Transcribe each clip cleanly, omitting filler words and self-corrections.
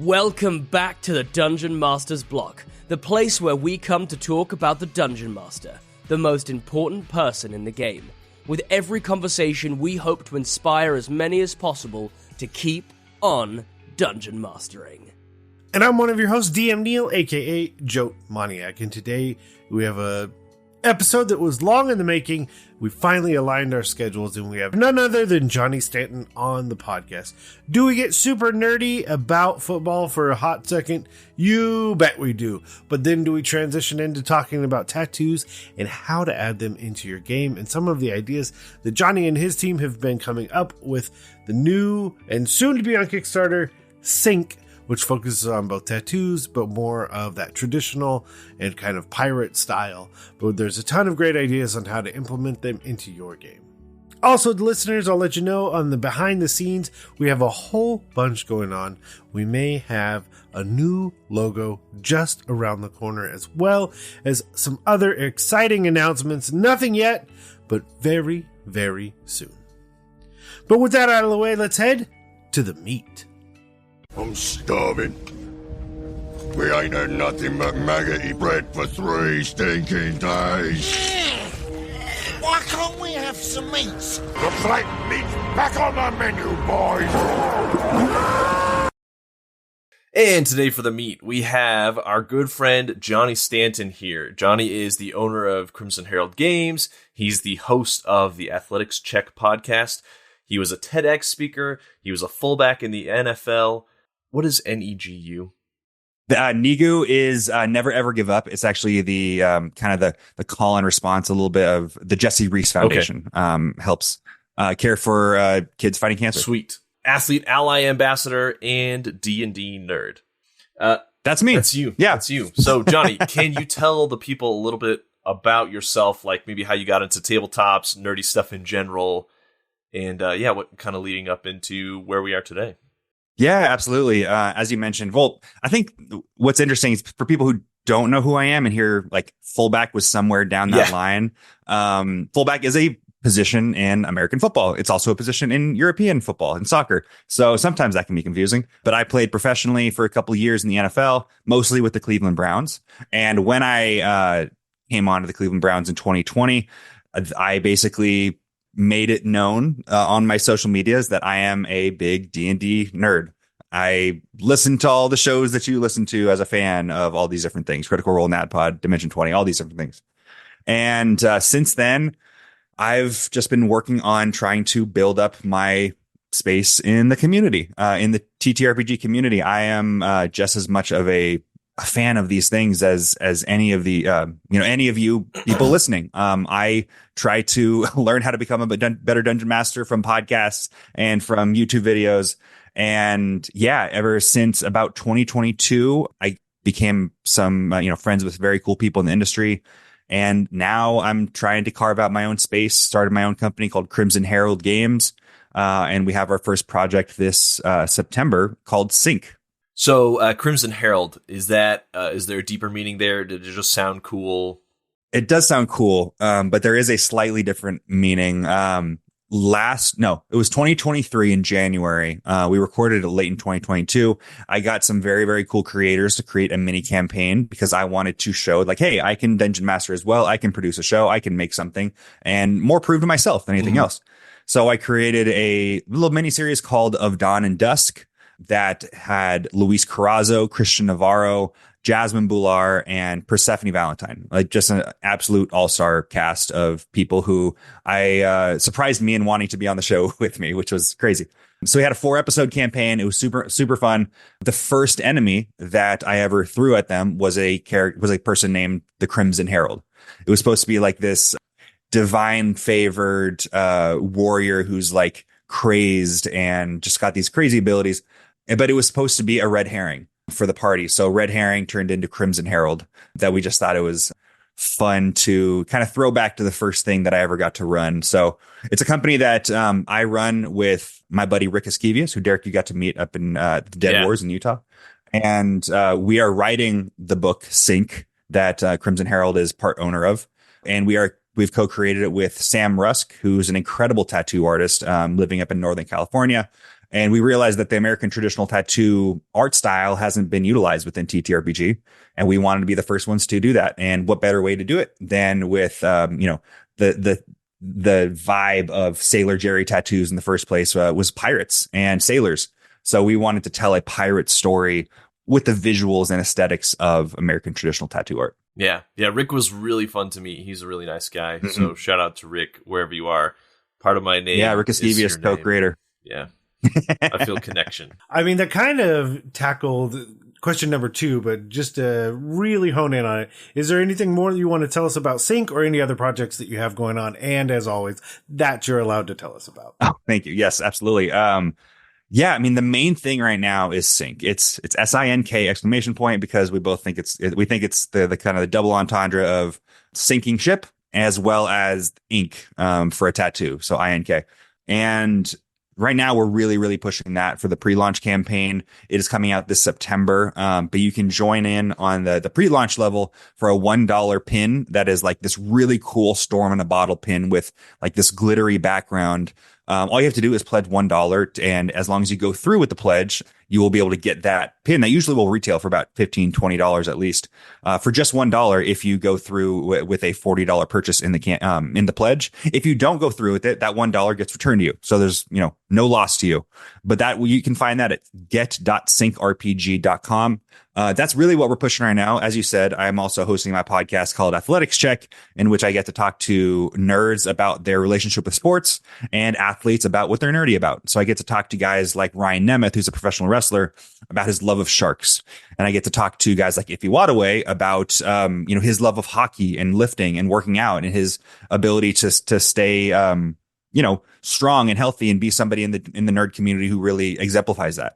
Welcome back to the Dungeon Master's Block, the place where we come to talk about the Dungeon Master, the most important person in the game. With every conversation, we hope to inspire as many as possible to keep on dungeon mastering. And I'm one of your hosts, DM Neal, aka Joe Moniac, and today we have a episode that was long in the making. We finally aligned our schedules, and we have none other than Johnny Stanton on the podcast. Do we get super nerdy about football for a hot second? You bet we do. But then do we transition into talking about tattoos and how to add them into your game, and some of the ideas that Johnny and his team have been coming up with the new and soon to be on Kickstarter Sync, which focuses on both tattoos, but more of that traditional and kind of pirate style. But there's a ton of great ideas on how to implement them into your game. Also, the listeners, I'll let you know on the behind the scenes, we have a whole bunch going on. We may have a new logo just around the corner, as well as some other exciting announcements. Nothing yet, but very, very soon. But with that out of the way, let's head to the meat. I'm starving. We ain't had nothing but maggoty bread for 3 stinking days. Why can't we have some meat? Looks like meat's back on the menu, boys. And today for the meat, we have our good friend Johnny Stanton here. Johnny is the owner of Crimson Herald Games. He's the host of the Athletics Check podcast. He was a TEDx speaker. He was a fullback in the NFL. What is NEGU? The NEGU is Never Ever Give Up. It's actually the kind of the call and response, a little bit of the Jesse Reese Foundation. Okay. Helps care for kids fighting cancer. Sweet. Athlete Ally Ambassador and D&D nerd. That's me. That's you. Yeah. That's you. So, Johnny, can you tell the people a little bit about yourself, like maybe how you got into tabletops, nerdy stuff in general, and what kind of leading up into where we are today? Yeah, absolutely. As you mentioned, well, I think what's interesting is for people who don't know who I am and hear like fullback was somewhere down that line. Fullback is a position in American football. It's also a position in European football and soccer. So sometimes that can be confusing, but I played professionally for a couple of years in the NFL, mostly with the Cleveland Browns. And when I came on to the Cleveland Browns in 2020, I basically made it known on my social medias that I am a big D&D nerd. I listen to all the shows that you listen to as a fan of all these different things, Critical Role, NADPOD, Dimension 20, all these different things. And since then, I've just been working on trying to build up my space in the community, in the TTRPG community. I am just as much of a fan of these things as any of the any of you people listening. I try to learn how to become a better dungeon master from podcasts and from YouTube videos. And ever since about 2022, I became some friends with very cool people in the industry. And now I'm trying to carve out my own space, started my own company called Crimson Herald Games. And we have our first project this September called Sync. So Crimson Herald, is there a deeper meaning there? Did it just sound cool? It does sound cool, but there is a slightly different meaning. It was 2023 in January. We recorded it late in 2022. I got some very, very cool creators to create a mini campaign because I wanted to show like, hey, I can dungeon master as well. I can produce a show. I can make something and more prove to myself than anything else. So I created a little mini series called Of Dawn and Dusk that had Luis Carrazzo, Christian Navarro, Jasmine Boular, and Persephone Valentine, like just an absolute all-star cast of people who surprised me in wanting to be on the show with me, which was crazy. So we had a 4-episode campaign. It was super, super fun. The first enemy that I ever threw at them was a person named the Crimson Herald. It was supposed to be like this divine favored warrior who's like crazed and just got these crazy abilities. But it was supposed to be a red herring for the party. So red herring turned into Crimson Herald, that we just thought it was fun to kind of throw back to the first thing that I ever got to run. So it's a company that I run with my buddy Rick Esquivius, who Derek, you got to meet up in the Dead Wars in Utah. And we are writing the book Sync that Crimson Herald is part owner of. And we've co-created it with Sam Rusk, who's an incredible tattoo artist living up in Northern California. And we realized that the American traditional tattoo art style hasn't been utilized within TTRPG. And we wanted to be the first ones to do that. And what better way to do it than with, the vibe of Sailor Jerry tattoos in the first place was pirates and sailors. So we wanted to tell a pirate story with the visuals and aesthetics of American traditional tattoo art. Yeah. Rick was really fun to meet. He's a really nice guy. Mm-hmm. So shout out to Rick, wherever you are. Part of my name. Yeah, Rick Eskevius, co-creator. Yeah. I feel connection. I mean, that kind of tackled question number 2, but just to really hone in on it, is there anything more that you want to tell us about Sync or any other projects that you have going on? And as always, that you're allowed to tell us about. Oh, thank you. Yes, absolutely. Yeah, I mean, the main thing right now is Sync. It's SINK exclamation point, because we both think it's the kind of the double entendre of sinking ship as well as ink for a tattoo. So INK. And right now we're really, really pushing that for the pre-launch campaign. It is coming out this September. But you can join in on the pre-launch level for a $1 pin that is like this really cool storm in a bottle pin with like this glittery background. All you have to do is pledge $1, and as long as you go through with the pledge, you will be able to get that pin that usually will retail for about $15, $20 at least, for just $1 if you go through with a $40 purchase in the pledge. If you don't go through with it, that $1 gets returned to you. So there's, no loss to you. But that you can find that at get.synkrpg.com. That's really what we're pushing right now. As you said, I'm also hosting my podcast called Athletics Check, in which I get to talk to nerds about their relationship with sports and athletes about what they're nerdy about. So I get to talk to guys like Ryan Nemeth, who's a professional wrestler, about his love of sharks. And I get to talk to guys like Ify Wadaway about, his love of hockey and lifting and working out and his ability to stay, strong and healthy and be somebody in the nerd community who really exemplifies that.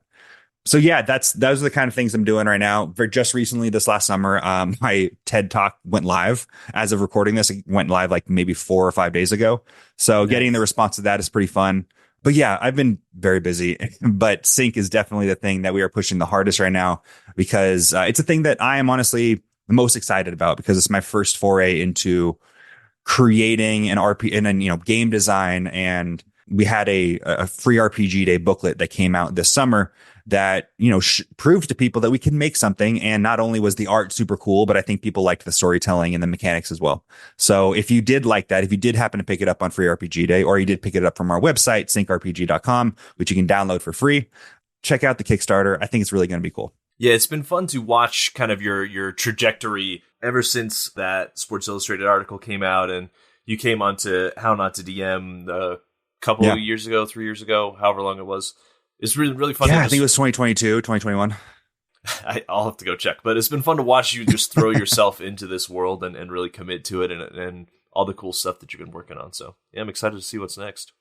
So yeah, those are the kind of things I'm doing right now. Just recently, this last summer, my TED Talk went live. As of recording this, it went live like maybe 4 or 5 days ago. So getting the response to that is pretty fun. But yeah, I've been very busy, but Sync is definitely the thing that we are pushing the hardest right now, because it's a thing that I am honestly the most excited about, because it's my first foray into creating an RP and game design. And we had a free RPG Day booklet that came out this summer that, proved to people that we can make something. And not only was the art super cool, but I think people liked the storytelling and the mechanics as well. So if you did like that, if you did happen to pick it up on Free RPG Day, or you did pick it up from our website, synkrpg.com, which you can download for free, check out the Kickstarter. I think it's really going to be cool. Yeah, it's been fun to watch kind of your trajectory ever since that Sports Illustrated article came out and you came onto How Not to DM a couple of years ago, 3 years ago, however long it was. It's really, really fun. Yeah, I think it was 2022, 2021. I'll have to go check. But it's been fun to watch you just throw yourself into this world and really commit to it and all the cool stuff that you've been working on. So yeah, I'm excited to see what's next.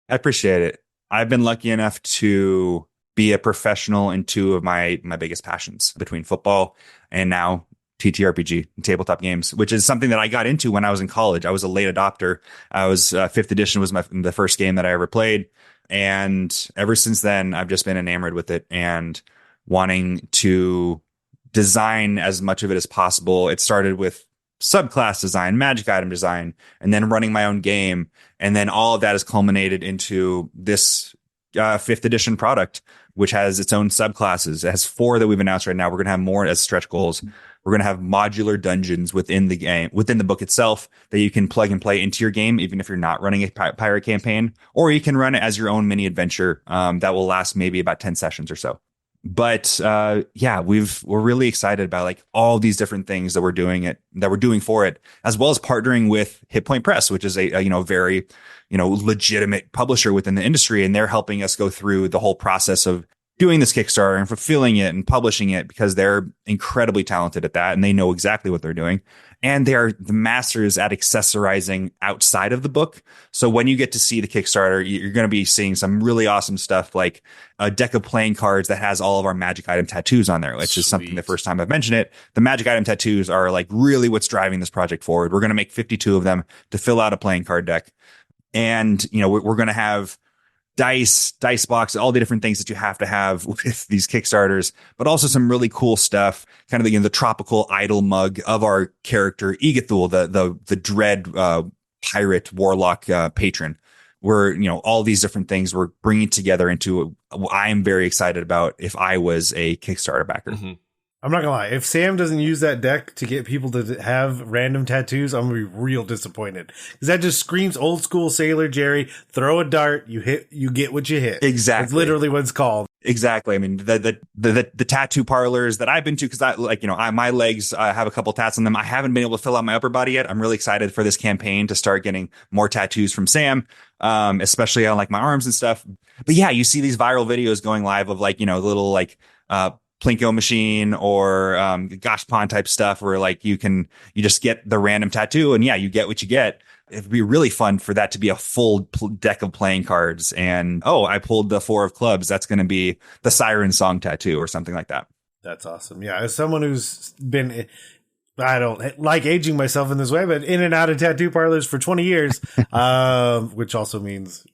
I appreciate it. I've been lucky enough to be a professional in 2 of my biggest passions, between football and now TTRPG and tabletop games, which is something that I got into when I was in college. I was a late adopter. I was 5th edition was the first game that I ever played. And ever since then, I've just been enamored with it and wanting to design as much of it as possible. It started with subclass design, magic item design, and then running my own game. And then all of that has culminated into this 5th edition product, which has its own subclasses. It has 4 that we've announced right now. We're going to have more as stretch goals. We're going to have modular dungeons within the game, within the book itself, that you can plug and play into your game, even if you're not running a pirate campaign, or you can run it as your own mini adventure that will last maybe about 10 sessions or so. But we're really excited about like all these different things that we're doing for it, as well as partnering with Hit Point Press, which is a very legitimate publisher within the industry, and they're helping us go through the whole process of doing this Kickstarter and fulfilling it and publishing it, because they're incredibly talented at that and they know exactly what they're doing. And they are the masters at accessorizing outside of the book. So when you get to see the Kickstarter, you're going to be seeing some really awesome stuff, like a deck of playing cards that has all of our magic item tattoos on there, which is something the first time I've mentioned it. The magic item tattoos are like really what's driving this project forward. We're going to make 52 of them to fill out a playing card deck. And, we're going to have dice box, all the different things that you have to have with these Kickstarters, but also some really cool stuff, kind of the tropical idol mug of our character Igathul, the dread pirate warlock patron. we're, all these different things we're bringing together into I'm very excited about if I was a Kickstarter backer. Mm-hmm. I'm not gonna lie. If Sam doesn't use that deck to get people to have random tattoos, I'm gonna be real disappointed, because that just screams old school Sailor Jerry. Throw a dart, you get what you hit. Exactly. That's literally what it's called. Exactly. I mean, the tattoo parlors that I've been to, because my legs have a couple tats on them. I haven't been able to fill out my upper body yet. I'm really excited for this campaign to start getting more tattoos from Sam, especially on like my arms and stuff. But yeah, you see these viral videos going live of little Plinko machine or Gosh Pond type stuff where you just get the random tattoo and you get what you get. It'd be really fun for that to be a full deck of playing cards. And, I pulled the 4 of clubs. That's going to be the Siren Song tattoo or something like that. That's awesome. Yeah. As someone who's been, I don't like aging myself in this way, but in and out of tattoo parlors for 20 years, which also means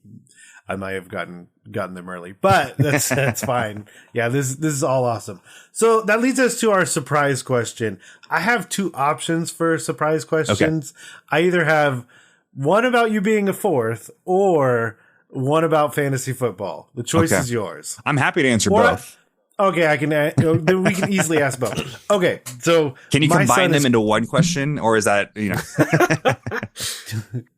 I might have gotten them early, but that's fine. Yeah, this is all awesome. So that leads us to our surprise question. I have 2 options for surprise questions. Okay. I either have one about you being a 4th or one about fantasy football. The choice is yours. I'm happy to answer both. Okay, I can. Then we can easily ask both. Okay, so can you combine them into one question, or is that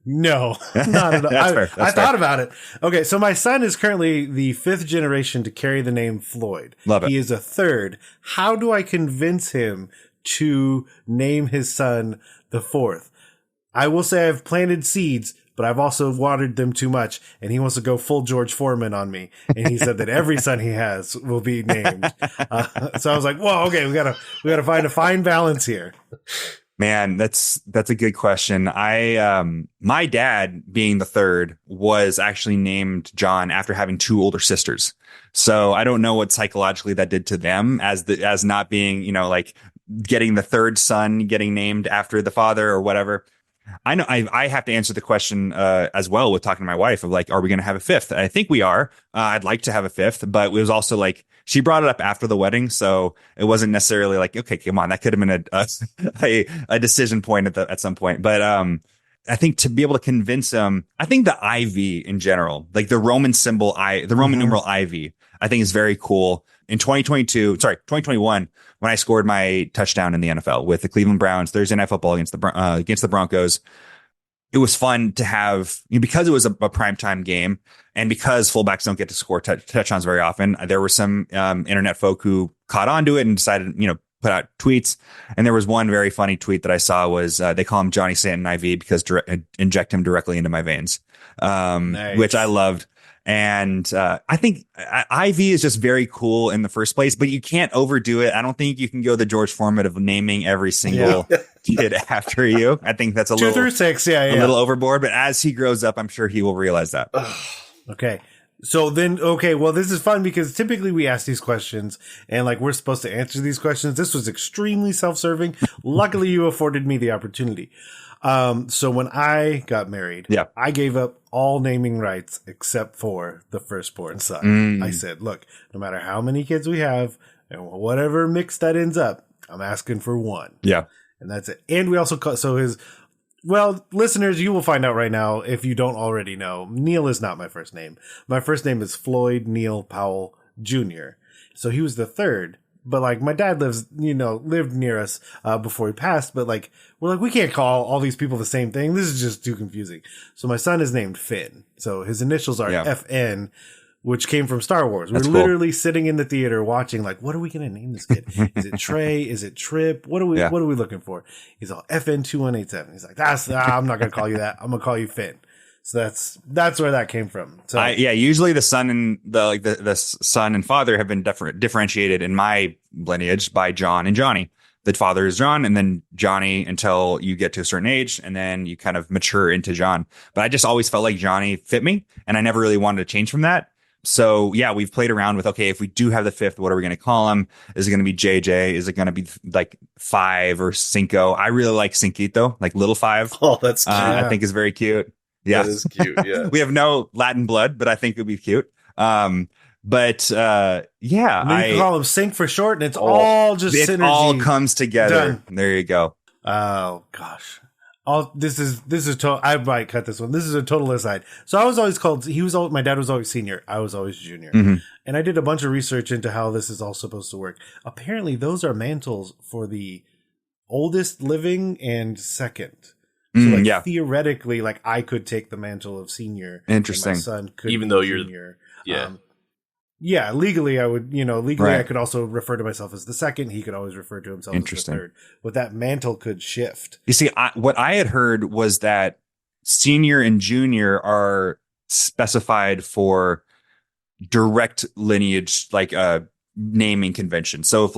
No, not at all. That's fair. I thought about it. Okay, so my son is currently the 5th generation to carry the name Floyd. Love it. He is a 3rd. How do I convince him to name his son the 4th? I will say I've planted seeds, but I've also watered them too much, and he wants to go full George Foreman on me. And he said that every son he has will be named. So I was like, "Whoa, okay, we gotta find a fine balance here." Man, that's a good question. My dad, being the 3rd, was actually named John after having 2 older sisters. So I don't know what psychologically that did to them as not being, getting the 3rd son getting named after the father or whatever. I know I have to answer the question as well with talking to my wife of are we going to have a 5th? I think we are. I'd like to have a 5th, but it was also she brought it up after the wedding, so it wasn't necessarily okay, come on, that could have been a decision point at some point. But I think to be able to convince him, I think the IV in general, the Roman symbol the Roman numeral IV, I think is very cool. In 2021, when I scored my touchdown in the NFL with the Cleveland Browns Thursday Night Football against the Broncos, it was fun to have, because it was a primetime game and because fullbacks don't get to score touchdowns very often. There were some internet folk who caught on to it and decided, put out tweets. And there was one very funny tweet that I saw was they call him Johnny Stanton IV because inject him directly into my veins, nice. Which I loved. And I think IV is just very cool in the first place, but you can't overdo it. I don't think you can go the George Foreman of naming every single kid after you. I think that's a 2 through 6, a little overboard. But as he grows up, I'm sure he will realize that. Okay. So then, well, this is fun because typically we ask these questions and we're supposed to answer these questions. This was extremely self-serving. Luckily, you afforded me the opportunity. So when I got married, I gave up all naming rights except for the firstborn son. I said, look, no matter how many kids we have and whatever mix that ends up, I'm asking for one. Yeah. And that's it. And we also listeners, you will find out right now, if you don't already know, Neal is not my first name. My first name is Floyd Neal Powell Jr. So he was the 3rd. But my dad lived near us before he passed. But we're we can't call all these people the same thing. This is just too confusing. So my son is named Finn. So his initials are FN, which came from Star Wars. We're literally sitting in the theater watching. What are we going to name this kid? Is it Trey? Is it Trip? What are we looking for? He's all FN2187. He's like, I'm not going to call you that. I'm going to call you Finn. So that's where that came from. So usually the son and the son and father have been differentiated in my lineage by John and Johnny. The father is John, and then Johnny until you get to a certain age, and then you kind of mature into John. But I just always felt like Johnny fit me, and I never really wanted to change from that. So we've played around with, if we do have the 5th, what are we going to call him? Is it going to be JJ? Is it going to be 5 or Cinco? I really like Cinquito, little 5. Oh, that's cute. I think is very cute. Yeah, that is cute. Yeah. We have no Latin blood, but I think it would be cute. I can call him Sync for short, and it's all just synergy. It all comes together. Done. There you go. Oh gosh. I might cut this one. This is a total aside. So I was always called. My dad was always senior. I was always junior. Mm-hmm. And I did a bunch of research into how this is all supposed to work. Apparently, those are mantles for the oldest living and second. So theoretically, like I could take the mantle of senior. Interesting. And my son could, even though you're junior. Yeah. Legally I would, legally Right. I could also refer to myself as the second. He could always refer to himself as the third. But that mantle could shift. You see, what I had heard was that senior and junior are specified for direct lineage, like naming convention. So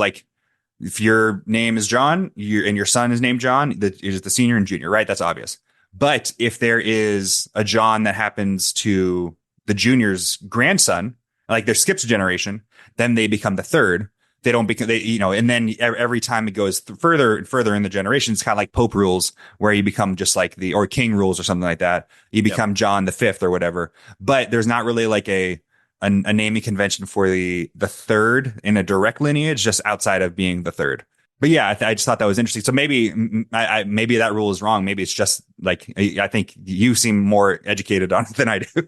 if your name is John, and your son is named John, that is the senior and junior, right? That's obvious. But if there is a John that happens to the junior's grandson, like there skips a generation, then they become the third. They don't become, and then every time it goes further and further in the generation, it's kind of like Pope rules, where you become just like or King rules or something like that. You become John the Fifth or whatever. But there's not really like a naming convention for the third in a direct lineage, just outside of being the third. But yeah, I just thought that was interesting. So maybe maybe that rule is wrong. Maybe it's just like, I think you seem more educated on it than I do.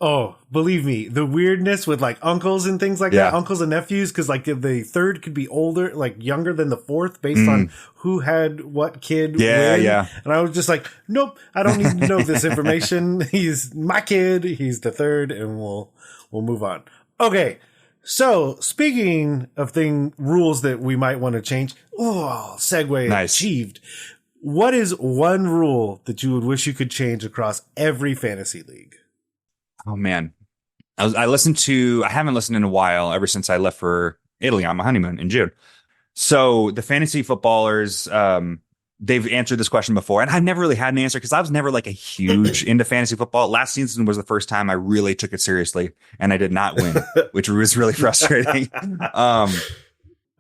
Oh, believe me, the weirdness with like uncles and things like that, uncles and nephews, because like the third could be older, like younger than the fourth, based on who had what kid. Yeah. And I was just like, nope, I don't need to know this information. He's my kid. He's the third, and we'll move on. Okay. So, speaking of rules that we might want to change, segue nice. Achieved. What is one rule that you would wish you could change across every fantasy league? Oh man, I haven't listened in a while, ever since I left for Italy on my honeymoon in June. So the fantasy footballers, they've answered this question before, and I've never really had an answer because I was never like a huge into fantasy football. Last season was the first time I really took it seriously, and I did not win, which was really frustrating.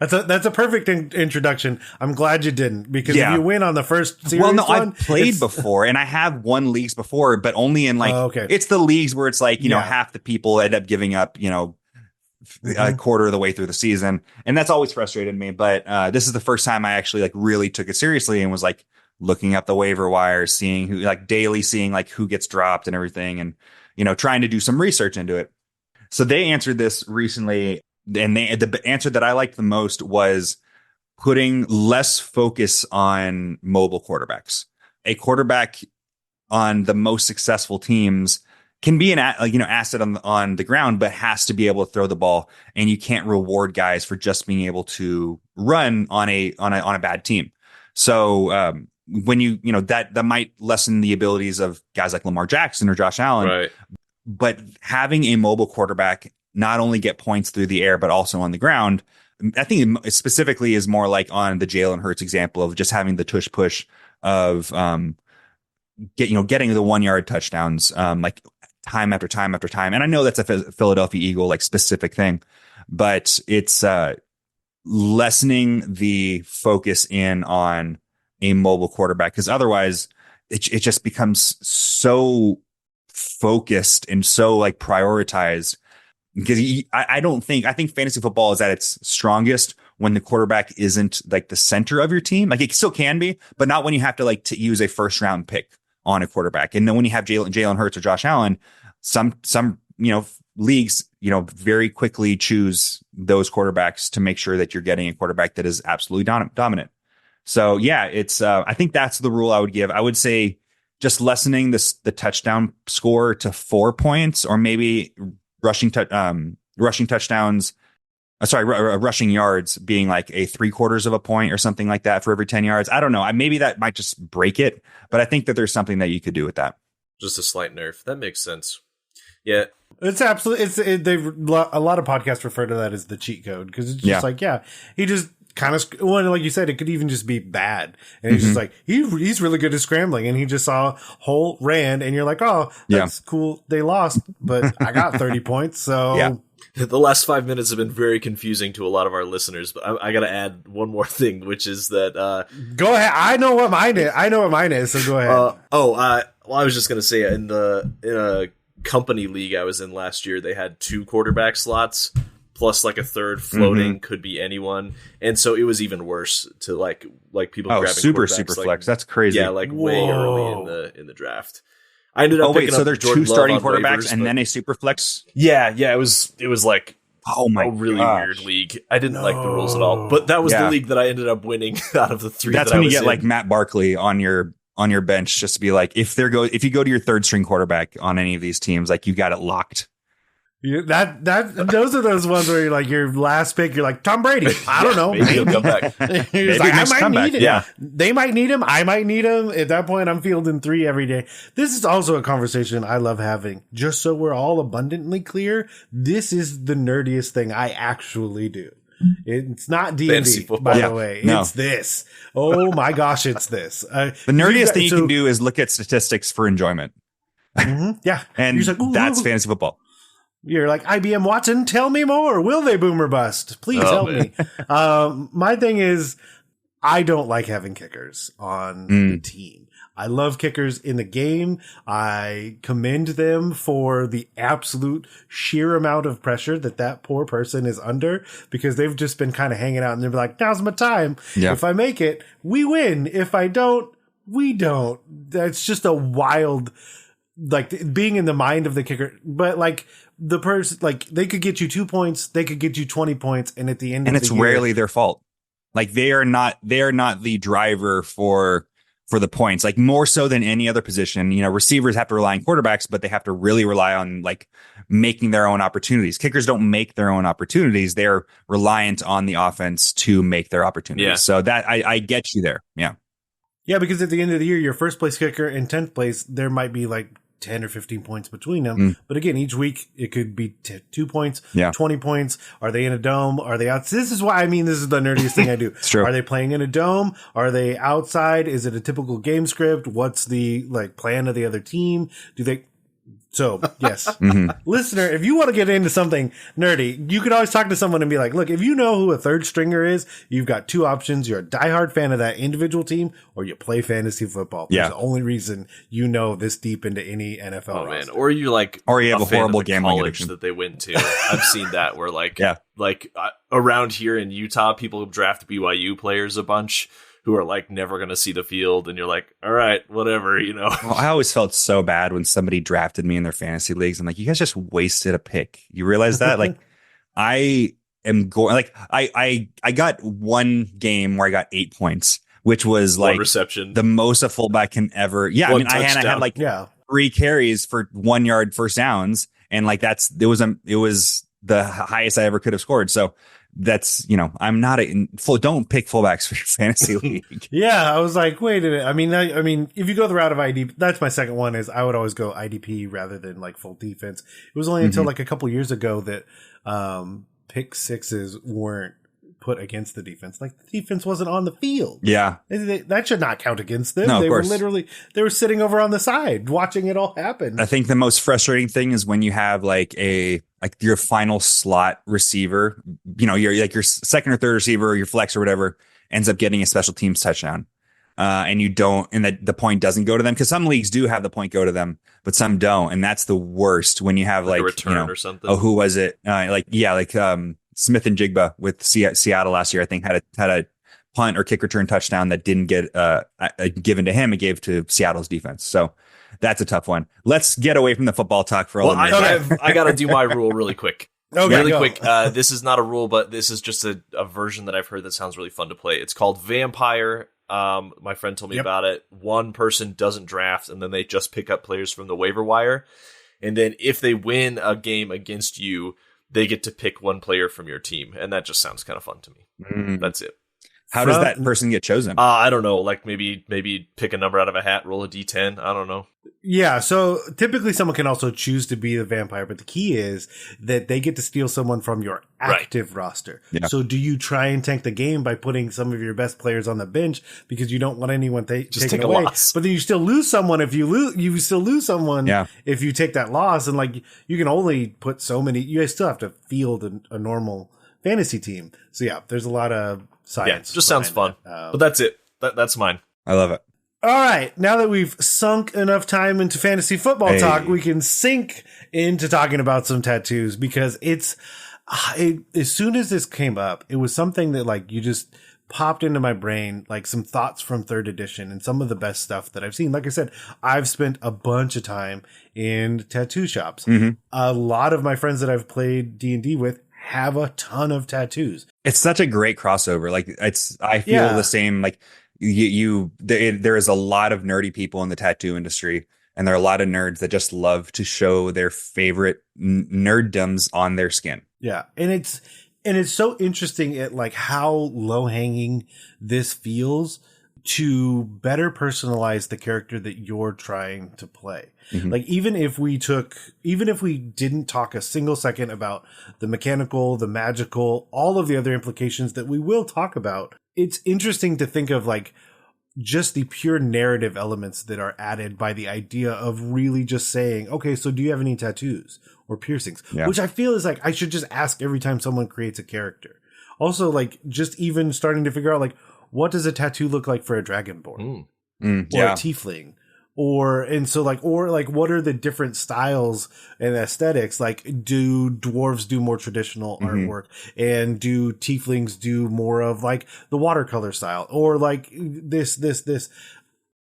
That's a perfect introduction. I'm glad you didn't, because if you win on the first series, I've played before, and I have won leagues before, but only in it's the leagues where it's like half the people end up giving up, a quarter of the way through the season, and that's always frustrated me. But this is the first time I actually like really took it seriously and was like looking up the waiver wire, seeing who, like daily, seeing like who gets dropped and everything, and trying to do some research into it. So they answered this recently, and the answer that I liked the most was putting less focus on mobile quarterbacks. A quarterback on the most successful teams can be an asset on the ground, but has to be able to throw the ball, and you can't reward guys for just being able to run on a bad team. So when that might lessen the abilities of guys like Lamar Jackson or Josh Allen, right? But having a mobile quarterback not only get points through the air but also on the ground, I think it specifically is more like on the Jalen Hurts example of just having the tush push of getting the 1 yard touchdowns like time after time after time. And I know that's a Philadelphia Eagle like specific thing, but it's lessening the focus in on a mobile quarterback, because otherwise it just becomes so focused and so like prioritized. Because I think fantasy football is at its strongest when the quarterback isn't like the center of your team. Like it still can be, but not when you have to to use a first round pick on a quarterback. And then when you have Jalen Hurts or Josh Allen, some leagues very quickly choose those quarterbacks to make sure that you're getting a quarterback that is absolutely dominant. So yeah, it's I think that's the rule I would give. I would say just lessening the touchdown score to 4 points, or maybe rushing touchdowns. Rushing yards being like a 3/4 of a point or something like that for every 10 yards. I don't know. Maybe that might just break it, but I think that there's something that you could do with that. Just a slight nerf. That makes sense. Yeah. It's absolutely, a lot of podcasts refer to that as the cheat code, because it's just he just kind of, like you said, it could even just be bad. And he's just like, he's really good at scrambling, and he just saw whole ran, and you're like, oh, that's cool. They lost, but I got 30 points. So yeah. The last 5 minutes have been very confusing to a lot of our listeners, but I got to add one more thing, which is that go ahead. I know what mine is. So go ahead. I was just going to say in a company league I was in last year, they had 2 quarterback slots, plus like a third floating, could be anyone. And so it was even worse to like people grabbing super quarterbacks, like, flex. That's crazy. Yeah, like way early in the draft. I ended up picking so up there's Jordan two starting Love on quarterbacks waivers, and but- then a super flex. Yeah, it was like Oh my a really gosh. weird league. I didn't like the rules at all, but that was the league that I ended up winning out of the three. That's that when I you was get in. like Matt Barkley on your bench, just to be like, if you go to your third string quarterback on any of these teams, like you got it locked. Those are those ones where you're like your last pick. You're like Tom Brady. I don't know. Maybe he'll come back. He's like, I might need him. Yeah. They might need him. I might need him. At that point, I'm fielding 3 every day. This is also a conversation I love having. Just so we're all abundantly clear, this is the nerdiest thing I actually do. It's not Fantasy D&D, football. by Yeah, the way. no. It's this. Oh my gosh, it's this. The nerdiest thing you can do is look at statistics for enjoyment. Yeah. And You're just like, ooh, that's ooh. fantasy football. You're like, IBM Watson, tell me more. Will they boom or bust? Please help me. My thing is, I don't like having kickers on the team. I love kickers in the game. I commend them for the absolute sheer amount of pressure that poor person is under, because they've just been kind of hanging out and they're like, now's my time. Yeah. If I make it, we win. If I don't, we don't. That's just a wild, like, being in the mind of the kicker. But like, the person, like, they could get you 2 points, they could get you 20 points, and at the end And of it's the year, rarely their fault. Like they are not the driver for the points, like more so than any other position. You know, receivers have to rely on quarterbacks, but they have to really rely on like making their own opportunities. Kickers don't make their own opportunities. They're reliant on the offense to make their opportunities. Yeah. So that I get you there. Yeah. Yeah, because at the end of the year, your first place kicker and 10th place, there might be like 10 or 15 points between them. But again, each week it could be 2 points, 20 points. Are they in a dome? Are they out? This is why I mean, this is the nerdiest thing I do. It's true. Are they playing in a dome? Are they outside? Is it a typical game script? What's the like plan of the other team? Do they? So yes, listener, if you want to get into something nerdy, you can always talk to someone and be like, look, if you know who a third stringer is, you've got 2 options. You're a diehard fan of that individual team, or you play fantasy football. That's the only reason you know this deep into any NFL Oh roster. man, or you like, Or you have a fan of horrible the gambling college addiction. that they went to. I've seen that where like, Yeah. Around here in Utah, people draft BYU players a bunch who are like never going to see the field, and you're like, all right, whatever, you know. Well, I always felt so bad when somebody drafted me in their fantasy leagues. I'm like, you guys just wasted a pick. You realize that? Like, I am going, like, I got one game where I got 8 points, which was One like reception. the most a fullback can ever. Yeah. One I had touchdown. like Yeah. 3 carries for 1 yard first downs. And like, it was the highest I ever could have scored. So that's, you know, I'm not don't pick fullbacks for your fantasy league. Yeah, I was like, wait a minute. I mean, if you go the route of IDP, that's my second one. Is I would always go IDP rather than like full defense. It was only until like a couple years ago that pick sixes weren't put against the defense. Like the defense wasn't on the field. Yeah. That should not count against them. No, of They course. they were sitting over on the side watching it all happen. I think the most frustrating thing is when you have like your final slot receiver, you know, your second or third receiver or your flex or whatever ends up getting a special teams touchdown. And you don't, and the point doesn't go to them, because some leagues do have the point go to them, but some don't. And that's the worst when you have like a like return you know, or something. Oh, who was it? Smith and Jigba with Seattle last year, I think had a punt or kick return touchdown that didn't get given to him. It gave to Seattle's defense. So that's a tough one. Let's get away from the football talk for a Well, little minute. I got to do my rule really quick. Okay, really go. quick. This is not a rule, but this is just a version that I've heard that sounds really fun to play. It's called Vampire. My friend told me about it. One person doesn't draft, and then they just pick up players from the waiver wire. And then if they win a game against you, they get to pick one player from your team. And that just sounds kind of fun to me. That's it. How does that person get chosen? I don't know. Like maybe pick a number out of a hat, roll a D10. I don't know. Yeah, so typically someone can also choose to be the vampire, but the key is that they get to steal someone from your active roster. Yeah. So do you try and tank the game by putting some of your best players on the bench because you don't want anyone taken take a away? loss. But then you still lose someone if you still lose someone if you take that loss, and like you can only put so many. You guys still have to field a normal fantasy team. So yeah, there's a lot of science. Yeah, just sounds fun. But that's it. That's mine. I love it. All right, now that we've sunk enough time into fantasy football talk, we can sink into talking about some tattoos, because it's As soon as this came up, it was something that like you just popped into my brain, like some thoughts from third edition and some of the best stuff that I've seen. Like I said, I've spent a bunch of time in tattoo shops. A lot of my friends that I've played D&D with have a ton of tattoos. It's such a great crossover. Like I feel the same. Like there is a lot of nerdy people in the tattoo industry, and there are a lot of nerds that just love to show their favorite nerddoms on their skin. Yeah. And it's so interesting at like how low hanging this feels to better personalize the character that you're trying to play. Like even if we didn't talk a single second about the mechanical, the magical, all of the other implications that we will talk about, it's interesting to think of like just the pure narrative elements that are added by the idea of really just saying, okay, so do you have any tattoos or piercings? Yeah. Which I feel is like, I should just ask every time someone creates a character. Also, like just even starting to figure out like, what does a tattoo look like for a dragonborn or a tiefling? Or what are the different styles and aesthetics? Like, do dwarves do more traditional artwork, and do tieflings do more of like the watercolor style, or like this?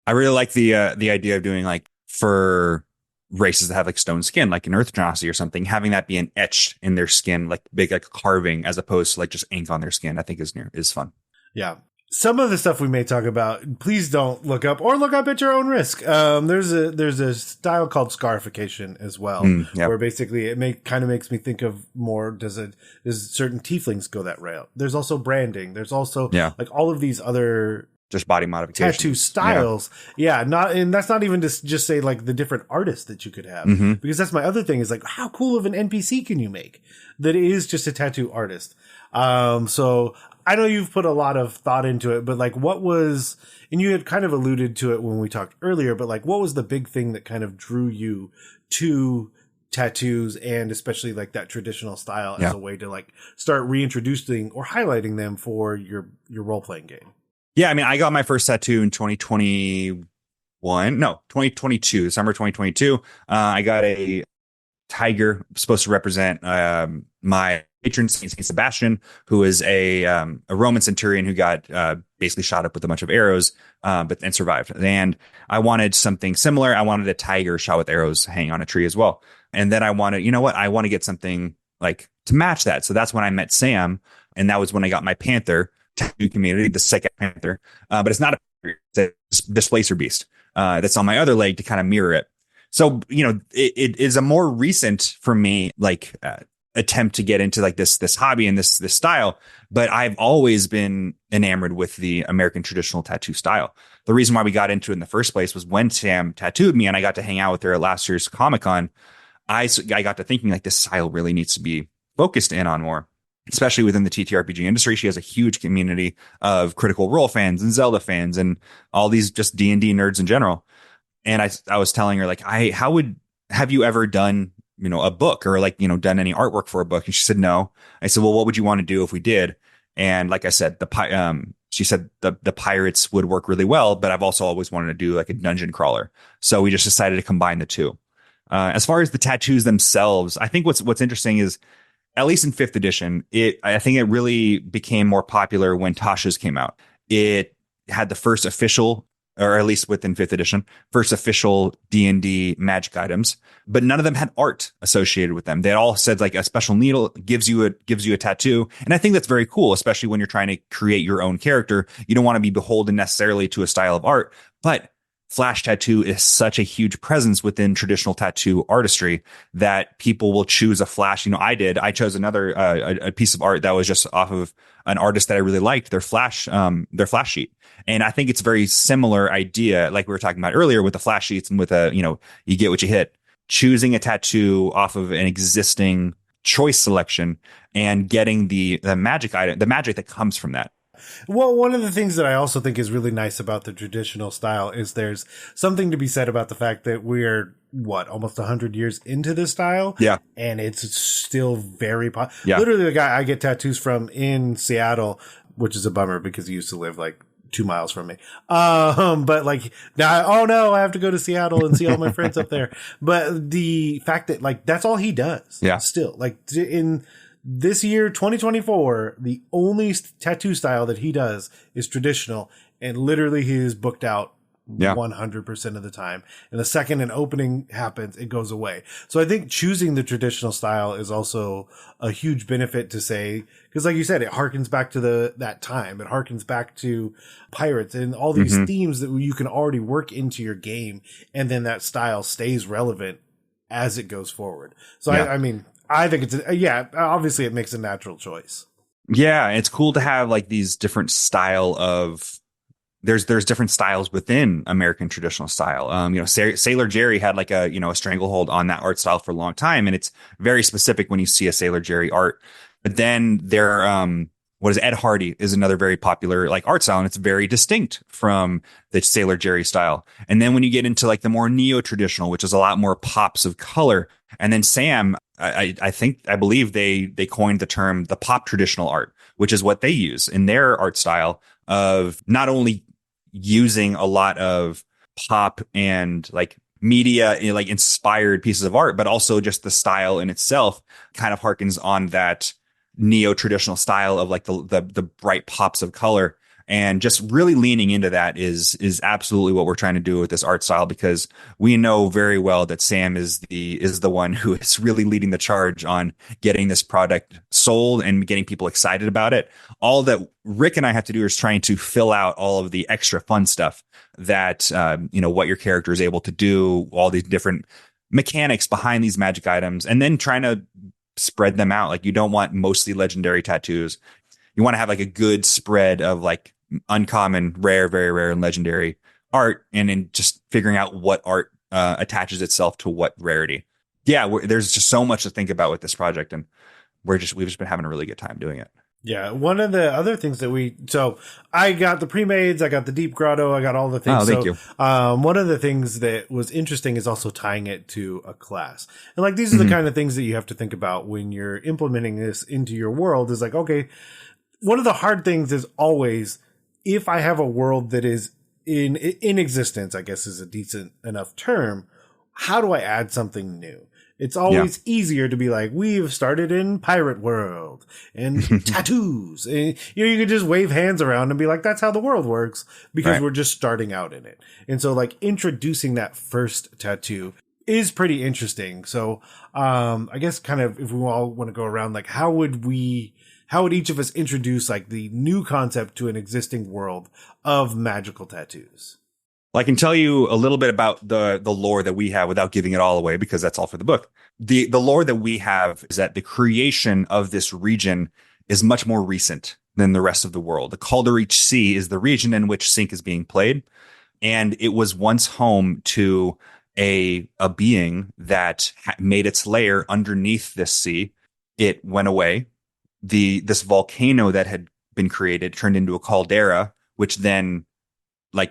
I really like the idea of doing like for races that have like stone skin, like an earth genasi or something, having that be an etched in their skin, like big, like carving, as opposed to like just ink on their skin. I think is fun. Yeah. Some of the stuff we may talk about, please don't look up or look up at your own risk. There's a style called scarification as well, where basically it kind of makes me think of more, does certain tieflings go that route? There's also branding. There's also like all of these other just body modification tattoo styles. And that's not even to just say like the different artists that you could have, because that's my other thing is like, how cool of an NPC can you make that is just a tattoo artist? So I know you've put a lot of thought into it, but like and you had kind of alluded to it when we talked earlier, but like what was the big thing that kind of drew you to tattoos, and especially like that traditional style as a way to like start reintroducing or highlighting them for your role-playing game? Yeah. I mean, I got my first tattoo in 2022, December 2022. I got a tiger supposed to represent, my patron Saint Sebastian, who is a Roman centurion who got basically shot up with a bunch of arrows, and survived. And I wanted something similar. I wanted a tiger shot with arrows hanging on a tree as well. And then I wanted, I want to get something like to match that. So that's when I met Sam, and that was when I got my panther tattoo community, the second panther. But it's not it's a displacer beast that's on my other leg to kind of mirror it. So, it is a more recent for me, like attempt to get into like this hobby and this style, but I've always been enamored with the American traditional tattoo style. The reason why we got into it in the first place was when Sam tattooed me and I got to hang out with her at last year's Comic-Con. I got to thinking like this style really needs to be focused in on more, especially within the TTRPG industry. She has a huge community of Critical Role fans and Zelda fans and all these just D&D nerds in general. And I was telling her like, have you ever done, a book or like, done any artwork for a book? And she said, no. I said, well, what would you want to do if we did? And like I said, she said the pirates would work really well, but I've also always wanted to do like a dungeon crawler. So we just decided to combine the two. As far as the tattoos themselves, I think what's interesting is, at least in 5th edition, I think it really became more popular when Tasha's came out. It had the first official, or at least within 5th edition, first official D&D magic items, but none of them had art associated with them. They all said like a special needle gives you a tattoo. And I think that's very cool, especially when you're trying to create your own character. You don't want to be beholden necessarily to a style of art, but flash tattoo is such a huge presence within traditional tattoo artistry that people will choose a flash. I chose another a piece of art that was just off of an artist that I really liked, their flash sheet. And I think it's a very similar idea, like we were talking about earlier with the flash sheets and with you get what you hit. Choosing a tattoo off of an existing choice selection and getting the magic item, the magic that comes from that. Well, one of the things that I also think is really nice about the traditional style is there's something to be said about the fact that we're almost 100 years into this style. Yeah. And it's still very Literally the guy I get tattoos from in Seattle, which is a bummer because he used to live like 2 miles from me. But like now, oh no, I have to go to Seattle and see all my friends up there. But the fact that like, that's all he does. Yeah. Still like in this year, 2024, the only tattoo style that he does is traditional, and literally he is booked out 100% of the time. And the second an opening happens, it goes away. So I think choosing the traditional style is also a huge benefit to say, because like you said, it harkens back to that time. It harkens back to pirates and all these themes that you can already work into your game. And then that style stays relevant as it goes forward. So I mean, I think obviously it makes a natural choice. Yeah. It's cool to have like these different style of, there's different styles within American traditional style. Sailor Jerry had like a stranglehold on that art style for a long time. And it's very specific when you see a Sailor Jerry art. But then Ed Hardy is another very popular like art style. And it's very distinct from the Sailor Jerry style. And then when you get into like the more neo-traditional, which is a lot more pops of color. And then Sam, I believe they coined the term the pop traditional art, which is what they use in their art style of not only using a lot of pop and like media, like inspired pieces of art, but also just the style in itself kind of harkens on that neo-traditional style of like the bright pops of color. And just really leaning into that is absolutely what we're trying to do with this art style, because we know very well that Sam is the one who is really leading the charge on getting this product sold and getting people excited about it. All that Rick and I have to do is trying to fill out all of the extra fun stuff that, what your character is able to do, all these different mechanics behind these magic items, and then trying to spread them out. Like, you don't want mostly legendary tattoos. You want to have like a good spread of like uncommon, rare, very rare, and legendary art, and then just figuring out what art attaches itself to what rarity. Yeah, there's just so much to think about with this project, and we've just been having a really good time doing it. Yeah, one of the other things that I got the pre-mades, I got the deep grotto, I got all the things. Oh, thank you. One of the things that was interesting is also tying it to a class. And like, these are the kind of things that you have to think about when you're implementing this into your world, is like, okay, one of the hard things is always, if I have a world that is in existence, I guess is a decent enough term, how do I add something new? It's always easier to be like, we've started in pirate world and tattoos. And, you can just wave hands around and be like, that's how the world works, because we're just starting out in it. And so like introducing that first tattoo is pretty interesting. So, I guess kind of, if we all want to go around, like, how would each of us introduce like the new concept to an existing world of magical tattoos? Well, I can tell you a little bit about the lore that we have without giving it all away, because that's all for the book. The lore that we have is that the creation of this region is much more recent than the rest of the world. The Calderreach Sea is the region in which Sync is being played, and it was once home to a being that made its lair underneath this sea. It went away. This volcano that had been created turned into a caldera, which then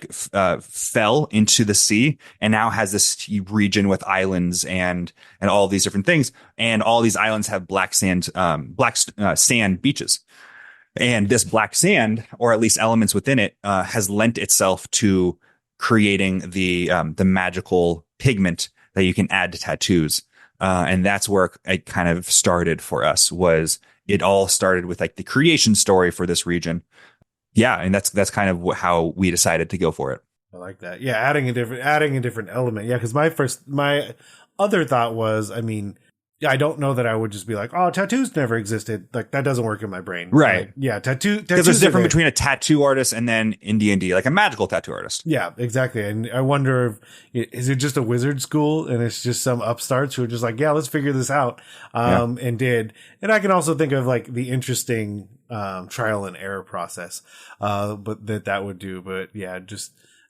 fell into the sea, and now has this region with islands and all these different things. And all these islands have black sand beaches. And this black sand, or at least elements within it, has lent itself to creating the magical pigment that you can add to tattoos. And that's where it kind of started for us. It all started with like the creation story for this region. Yeah, and that's kind of how we decided to go for it. I like that. Yeah, adding a different element. Yeah, because my other thought was, I mean, I don't know that I would just be like, oh, tattoos never existed. Like, that doesn't work in my brain. Right. Like, yeah, tattoos. Because there's a difference between a tattoo artist and then in D&D, like a magical tattoo artist. Yeah, exactly. And I wonder is it just a wizard school and it's just some upstarts who are just like, yeah, let's figure this out. And did. And I can also think of like the interesting trial and error process but that would do. But yeah,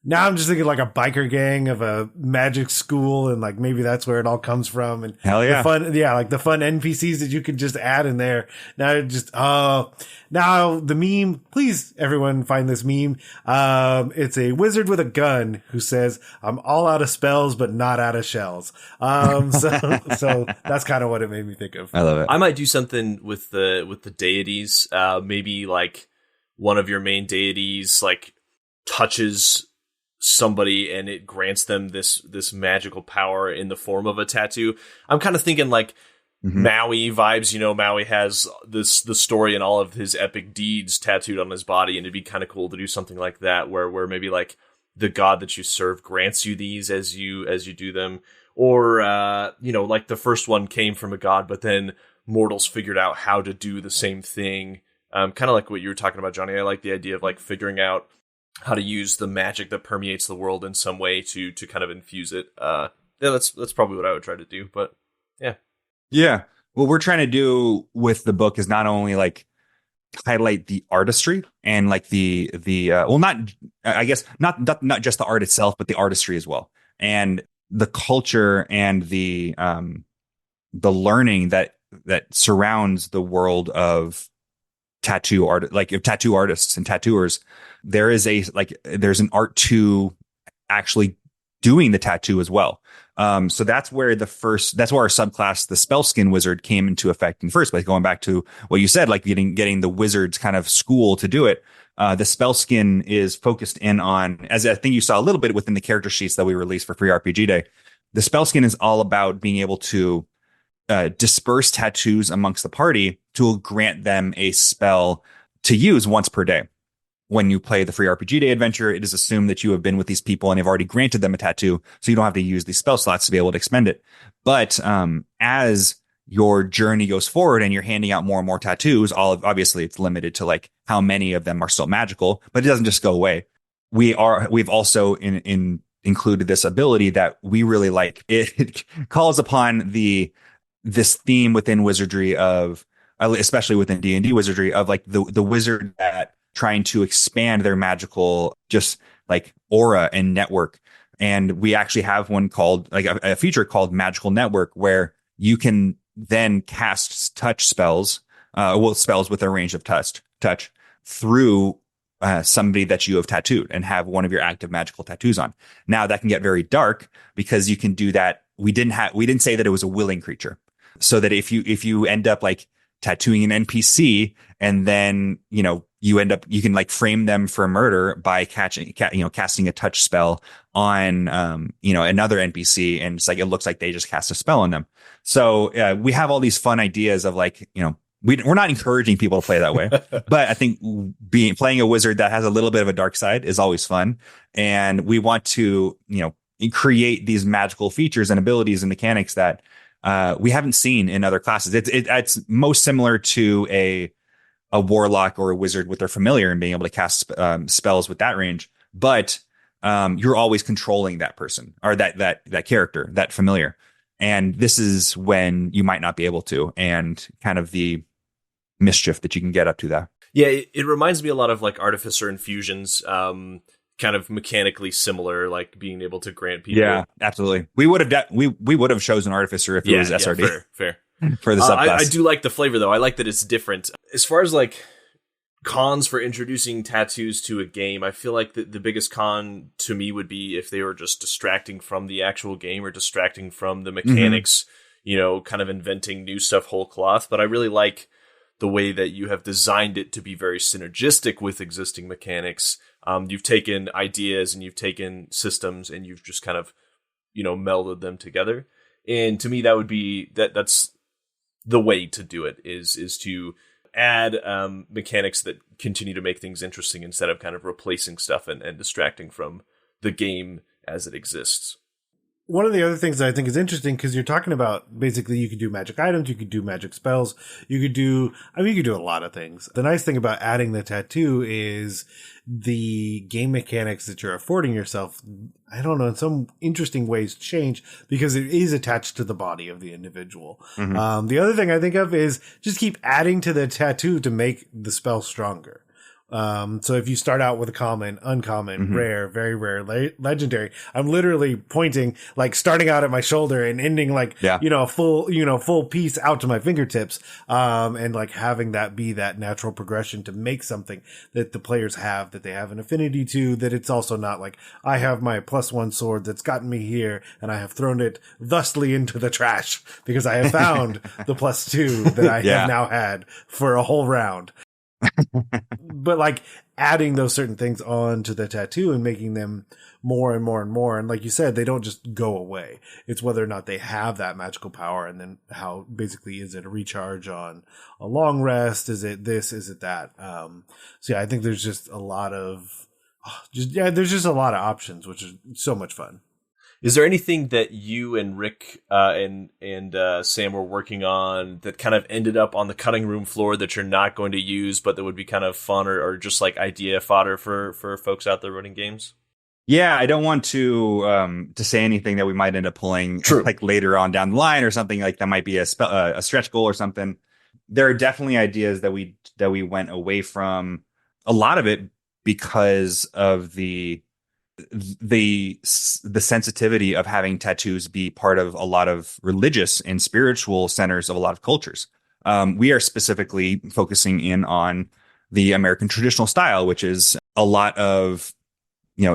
now I'm just thinking like a biker gang of a magic school, and like maybe that's where it all comes from. And hell yeah, the fun NPCs that you could just add in there. Now the meme. Please, everyone, find this meme. It's a wizard with a gun who says, "I'm all out of spells, but not out of shells." So that's kind of what it made me think of. I love it. I might do something with the deities. Maybe like one of your main deities like touches somebody and it grants them this magical power in the form of a tattoo. I'm kind of thinking like Maui vibes. You know, Maui has the story and all of his epic deeds tattooed on his body, and it'd be kind of cool to do something like that, where maybe like the god that you serve grants you these as you do them, or you know, like the first one came from a god, but then mortals figured out how to do the same thing. Kind of like what you were talking about, Johnny. I like the idea of like figuring out how to use the magic that permeates the world in some way to kind of infuse it. Yeah, that's probably what I would try to do. But yeah. Yeah. What we're trying to do with the book is not only like highlight the artistry and like the well, not, I guess not just the art itself, but the artistry as well. And the culture and the learning that surrounds the world of tattoo art, like of tattoo artists and tattooers. There's an art to actually doing the tattoo as well. So that's where our subclass, the Spellskin Wizard, came into effect in the first place. Going back to what you said, like getting the wizards kind of school to do it. The Spellskin is focused in on, as I think you saw a little bit within the character sheets that we released for Free RPG Day. The Spellskin is all about being able to disperse tattoos amongst the party to grant them a spell to use once per day. When you play the Free RPG Day adventure, it is assumed that you have been with these people and have already granted them a tattoo, so you don't have to use these spell slots to be able to expend it. But as your journey goes forward and you're handing out more and more tattoos, obviously it's limited to like how many of them are still magical, but it doesn't just go away. We've also included this ability that we really like. It calls upon this theme within wizardry of, especially within D&D wizardry, of like the wizard that trying to expand their magical just like aura and network. And we actually have one called like a feature called Magical Network, where you can then cast touch spells, spells with a range of touch through somebody that you have tattooed and have one of your active magical tattoos on. Now that can get very dark because you can do that. We didn't say that it was a willing creature, so that if you end up like tattooing an NPC and then, you know, you can like frame them for murder by casting a touch spell on, another NPC. And it's like, it looks like they just cast a spell on them. So we have all these fun ideas of like, you know, we're not encouraging people to play that way, but I think playing a wizard that has a little bit of a dark side is always fun. And we want to, you know, create these magical features and abilities and mechanics that we haven't seen in other classes. It's most similar to a warlock or a wizard with their familiar and being able to cast spells with that range, but you're always controlling that person or that character, that familiar. And this is when you might not be able to, and kind of the mischief that you can get up to that. Yeah, it reminds me a lot of like Artificer Infusions, kind of mechanically similar, like being able to grant people. Yeah, absolutely. We would have chosen Artificer if it was SRD. Yeah, fair. For the subclass. I do like the flavor though. I like that it's different. As far as like cons for introducing tattoos to a game, I feel like the biggest con to me would be if they were just distracting from the actual game or distracting from the mechanics, you know, kind of inventing new stuff whole cloth. But I really like the way that you have designed it to be very synergistic with existing mechanics. You've taken ideas and you've taken systems and you've just kind of, you know, melded them together. And to me, that would be that's the way to do it is to add mechanics that continue to make things interesting instead of kind of replacing stuff and distracting from the game as it exists. One of the other things that I think is interesting, because you're talking about basically you could do magic items, you could do magic spells, you could do a lot of things. The nice thing about adding the tattoo is the game mechanics that you're affording yourself, I don't know, in some interesting ways change because it is attached to the body of the individual. The other thing I think of is just keep adding to the tattoo to make the spell stronger. So if you start out with a common, uncommon, rare, very rare, legendary, I'm literally pointing, like starting out at my shoulder and ending like, a full piece out to my fingertips. And like having that be that natural progression to make something that the players have, that they have an affinity to, that it's also not like I have my +1 sword that's gotten me here and I have thrown it thusly into the trash because I have found the +2 that I have now had for a whole round. But like adding those certain things onto the tattoo and making them more and more and more. And like you said, they don't just go away. It's whether or not they have that magical power, and then how basically is it a recharge on a long rest? Is it this? Is it that? So yeah, I think there's just a lot of there's just a lot of options, which is so much fun. Is there anything that you and Rick and Sam were working on that kind of ended up on the cutting room floor that you're not going to use, but that would be kind of fun or just like idea fodder for folks out there running games? Yeah, I don't want to say anything that we might end up pulling like later on down the line or something like that might be a stretch goal or something. There are definitely ideas that we went away from, a lot of it because of the sensitivity of having tattoos be part of a lot of religious and spiritual centers of a lot of cultures. We are specifically focusing in on the American traditional style, which is a lot of,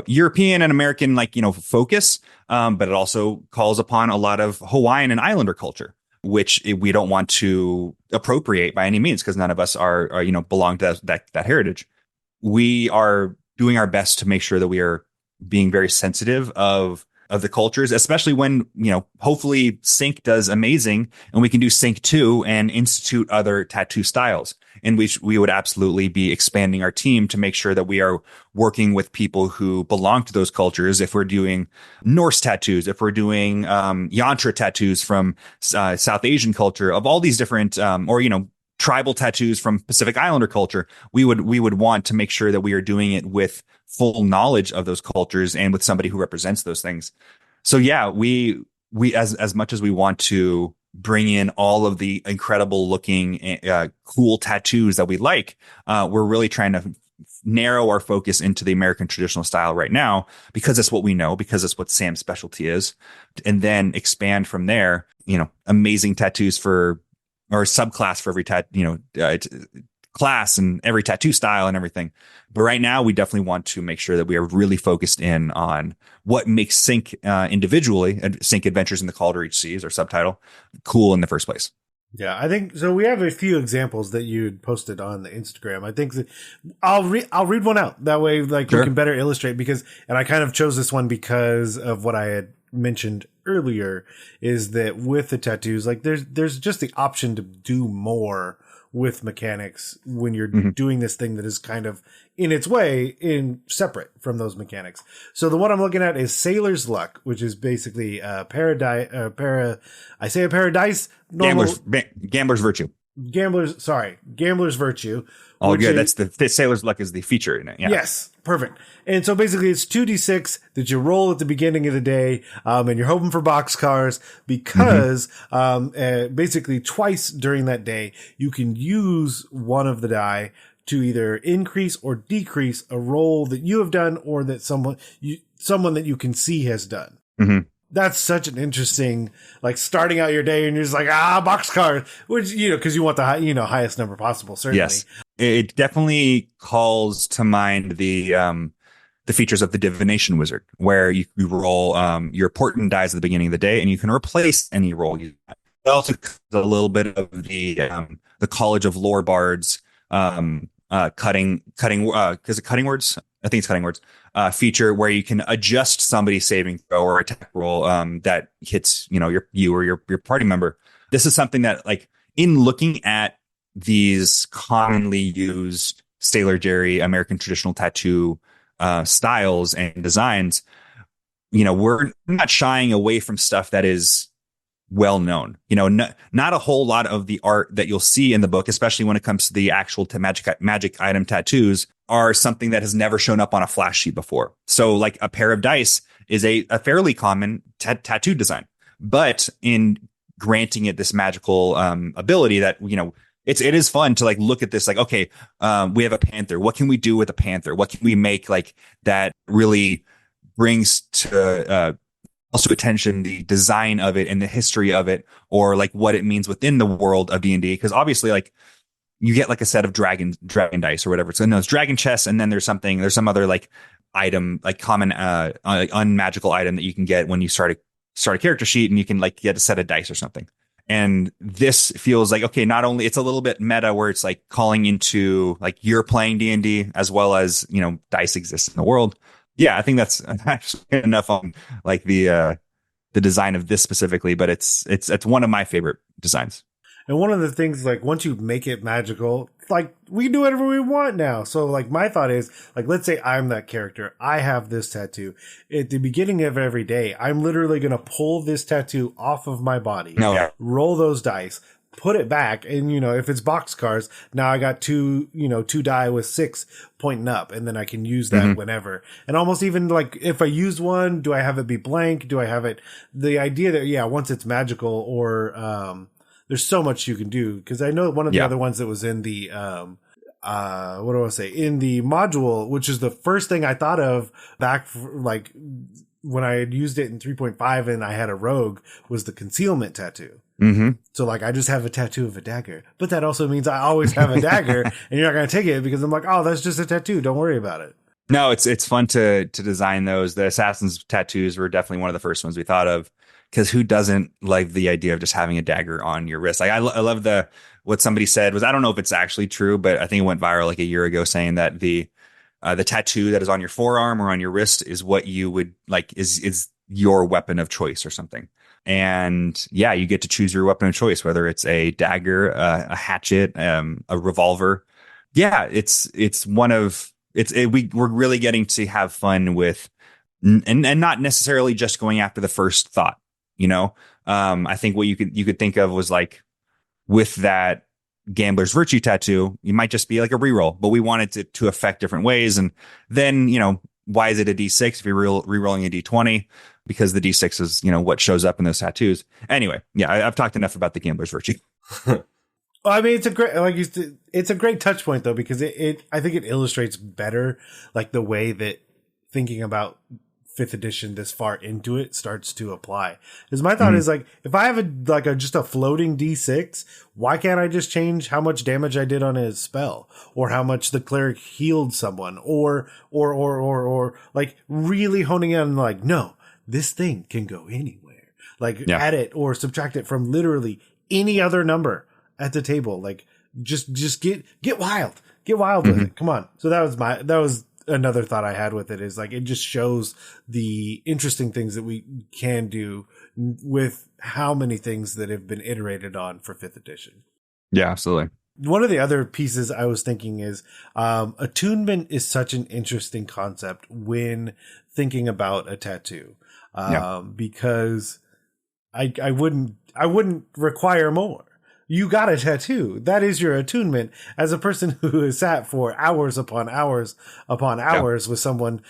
European and American, focus. But it also calls upon a lot of Hawaiian and Islander culture, which we don't want to appropriate by any means, because none of us are belong to that heritage. We are doing our best to make sure that we are being very sensitive of the cultures, especially when, hopefully Sync does amazing and we can do Sync 2 and institute other tattoo styles. And we would absolutely be expanding our team to make sure that we are working with people who belong to those cultures. If we're doing Norse tattoos, if we're doing yantra tattoos from South Asian culture, of all these different tribal tattoos from Pacific Islander culture, we would want to make sure that we are doing it with full knowledge of those cultures and with somebody who represents those things. So yeah, we as much as we want to bring in all of the incredible looking cool tattoos that we like, we're really trying to narrow our focus into the American traditional style right now, because that's what we know, because that's what Sam's specialty is, and then expand from there. Amazing tattoos or subclass for every class and every tattoo style and everything. But right now, we definitely want to make sure that we are really focused in on what makes Sync individually, Sync Adventures in the Call to Reach Seas, or subtitle, cool in the first place. Yeah, I think so. We have a few examples that you posted on the Instagram. I think that I'll read one out. That way, we can better illustrate, and I kind of chose this one because of what I had mentioned earlier, is that with the tattoos, there's just the option to do more with mechanics when you're doing this thing that is kind of in its way separate from those mechanics. So the one I'm looking at is Sailor's Luck, which is basically paradise. Gambler's Virtue. Gambler's Virtue. Oh, good. That's the Sailor's Luck is the feature in it. Yeah. Yes. Perfect. And so basically it's 2d6 that you roll at the beginning of the day. And you're hoping for boxcars because, basically twice during that day, you can use one of the die to either increase or decrease a roll that you have done or that someone that you can see has done. Mm-hmm. That's such an interesting, starting out your day and you're just boxcar, which, because you want the highest number possible, certainly. Yes. It definitely calls to mind the features of the Divination Wizard, where you roll your important dice at the beginning of the day and you can replace any roll you have. It also a little bit of the College of Lore Bards cutting words. I think it's cutting words. Feature where you can adjust somebody's saving throw or attack roll that hits you or your party member. This is something that, in looking at these commonly used Sailor Jerry American traditional tattoo styles and designs, we're not shying away from stuff that is well known. Not a whole lot of the art that you'll see in the book, especially when it comes to the actual magic item tattoos, are something that has never shown up on a flash sheet before. So a pair of dice is a fairly common tattoo design, but in granting it this magical ability that, it is fun to look at this, okay, we have a panther. What can we do with a panther? What can we make that really brings to also attention the design of it and the history of it, or what it means within the world of D&D? Because obviously you get a set of dragon dice or whatever. So no, it's dragon chess, and then there's some other item, common unmagical item that you can get when you start a character sheet, and you can get a set of dice or something. And this feels like, okay, not only it's a little bit meta where it's like calling into like you're playing D&D as well as, dice exists in the world. Yeah, I think that's actually enough on like the design of this specifically, but it's one of my favorite designs. And one of the things, like, once you make it magical, like, we can do whatever we want now. So, like, my thought is, like, let's say I'm that character. I have this tattoo. At the beginning of every day, I'm literally going to pull this tattoo off of my body, roll those dice, put it back. And, if it's boxcars, now I got two die with 6 pointing up, and then I can use that whenever. And almost even, like, if I use one, do I have it be blank? Do I have it? The idea that, once it's magical or, there's so much you can do, because I know one of the other ones that was in the in the module, which is the first thing I thought of back like when I had used it in 3.5 and I had a rogue, was the concealment tattoo. So like I just have a tattoo of a dagger, but that also means I always have a dagger, and you're not going to take it because I'm like, oh, that's just a tattoo. Don't worry about it. No, it's fun to design those. The assassin's tattoos were definitely one of the first ones we thought of. Because who doesn't like the idea of just having a dagger on your wrist? Like I love what somebody said was, I don't know if it's actually true, but I think it went viral like a year ago, saying that the tattoo that is on your forearm or on your wrist is what you would like is your weapon of choice or something. And yeah, you get to choose your weapon of choice, whether it's a dagger, a hatchet, a revolver. Yeah, we're really getting to have fun with and not necessarily just going after the first thought. I think what you could think of was like with that Gambler's Virtue tattoo, you might just be like a reroll, but we wanted it to affect different ways. And then, why is it a D6 if you're rerolling a D20? Because the D6 is, what shows up in those tattoos. Anyway, yeah, I've talked enough about the Gambler's Virtue. Well, I mean, it's a great, like you said, it's a great touch point though, because I think it illustrates better like the way that thinking about 5th edition this far into it starts to apply. Because my thought is like, if I have just a floating D6, why can't I just change how much damage I did on a spell, or how much the cleric healed someone, or like really honing in on like, no, this thing can go anywhere. Like add it or subtract it from literally any other number at the table. Like just get wild with it. Come on. So that was another thought I had with it, is like, it just shows the interesting things that we can do with how many things that have been iterated on for 5th edition. Yeah, absolutely. One of the other pieces I was thinking is, attunement is such an interesting concept when thinking about a tattoo. Because I wouldn't require more. You got a tattoo. That is your attunement. As a person who has sat for hours upon hours with someone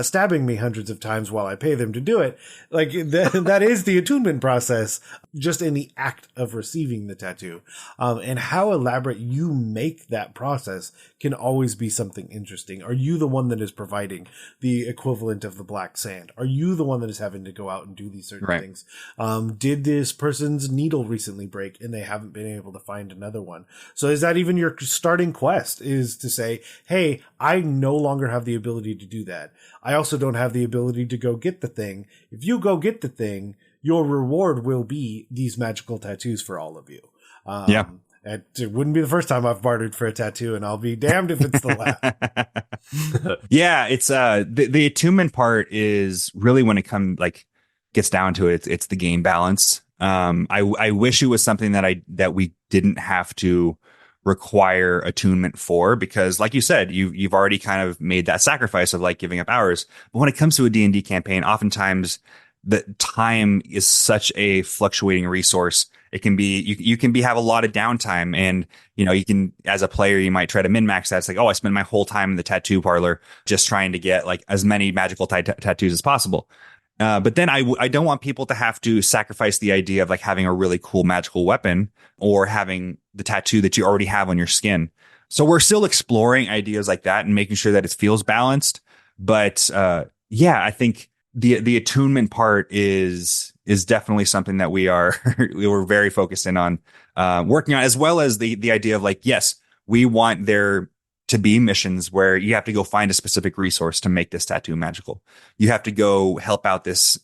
stabbing me hundreds of times while I pay them to do it, like that is the attunement process, just in the act of receiving the tattoo. And how elaborate you make that process can always be something interesting. Are you the one that is providing the equivalent of the black sand? Are you the one that is having to go out and do these certain things? Did this person's needle recently break and they haven't been able to find another one? So is that even your starting quest, is to say, hey, I no longer have the ability to do that. I also don't have the ability to go get the thing. If you go get the thing, your reward will be these magical tattoos for all of you. It wouldn't be the first time I've bartered for a tattoo, and I'll be damned if it's the last. Yeah, it's the attunement part is really, when it gets down to it, it's the game balance. I wish it was something that we didn't have to require attunement for, because like you said, you've already kind of made that sacrifice of like giving up hours. But when it comes to a D&D campaign, oftentimes the time is such a fluctuating resource. It can be, you can have a lot of downtime, and, you can, as a player, you might try to min-max that. It's like, oh, I spent my whole time in the tattoo parlor just trying to get like as many magical tattoos as possible. But then I don't want people to have to sacrifice the idea of like having a really cool magical weapon or having the tattoo that you already have on your skin. So we're still exploring ideas like that and making sure that it feels balanced. But I think the attunement part is definitely something that we were very focused in on working on, as well as the idea of like, yes, we want there to be missions where you have to go find a specific resource to make this tattoo magical. You have to go help out this